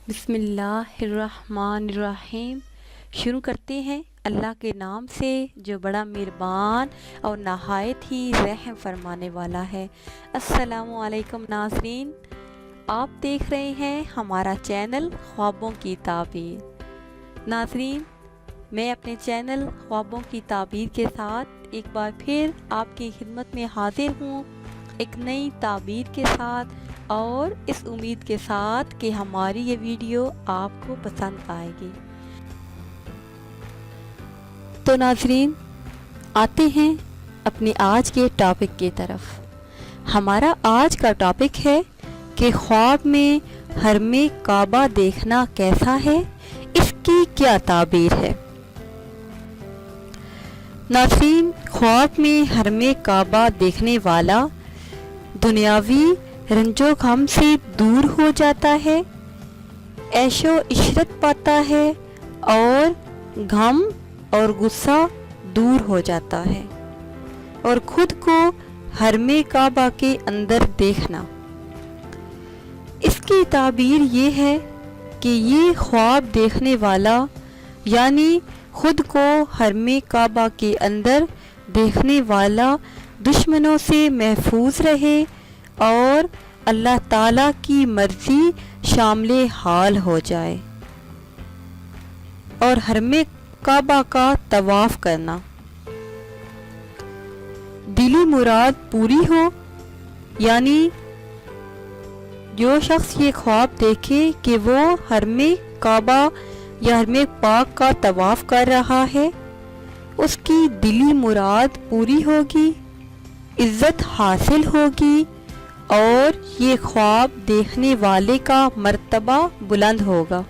بسم اللہ الرحمن الرحیم۔ شروع کرتے ہیں اللہ کے نام سے جو بڑا مہربان اور نہایت ہی رحم فرمانے والا ہے۔ السلام علیکم ناظرین، آپ دیکھ رہے ہیں ہمارا چینل خوابوں کی تعبیر۔ ناظرین، میں اپنے چینل خوابوں کی تعبیر کے ساتھ ایک بار پھر آپ کی خدمت میں حاضر ہوں، ایک نئی تعبیر کے ساتھ اور اس امید کے ساتھ کہ ہماری یہ ویڈیو آپ کو پسند آئے گی۔ تو ناظرین، آتے ہیں اپنے آج کے ٹاپک کی طرف۔ ہمارا آج کا ٹاپک ہے کہ خواب میں حرم کعبہ دیکھنا کیسا ہے، اس کی کیا تعبیر ہے۔ ناظرین، خواب میں حرم کعبہ دیکھنے والا دنیاوی رنج و غم سے دور ہو جاتا ہے، عیش و عشرت پاتا ہے اور غم اور غصہ دور ہو جاتا ہے، اور خود کو حرم کعبہ کے اندر دیکھنا۔ اس کی تعبیر یہ ہے کہ یہ خواب دیکھنے والا یعنی خود کو حرم کعبہ کے اندر دیکھنے والا دشمنوں سے محفوظ رہے اور اللہ تعالیٰ کی مرضی شامل حال ہو جائے، اور حرم کعبہ کا طواف کرنا دلی مراد پوری ہو۔ یعنی جو شخص یہ خواب دیکھے کہ وہ حرم کعبہ یا حرم پاک کا طواف کر رہا ہے، اس کی دلی مراد پوری ہوگی، عزت حاصل ہوگی اور یہ خواب دیکھنے والے کا مرتبہ بلند ہوگا۔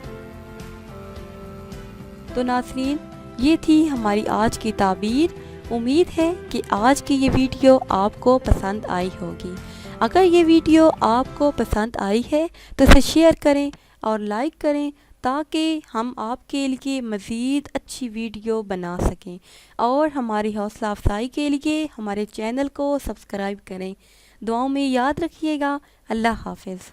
تو ناظرین، یہ تھی ہماری آج کی تعبیر۔ امید ہے کہ آج کی یہ ویڈیو آپ کو پسند آئی ہوگی۔ اگر یہ ویڈیو آپ کو پسند آئی ہے تو اسے شیئر کریں اور لائک کریں تاکہ ہم آپ کے لیے مزید اچھی ویڈیو بنا سکیں، اور ہماری حوصلہ افزائی کے لیے ہمارے چینل کو سبسکرائب کریں۔ دعاؤں میں یاد رکھیے گا۔ اللہ حافظ۔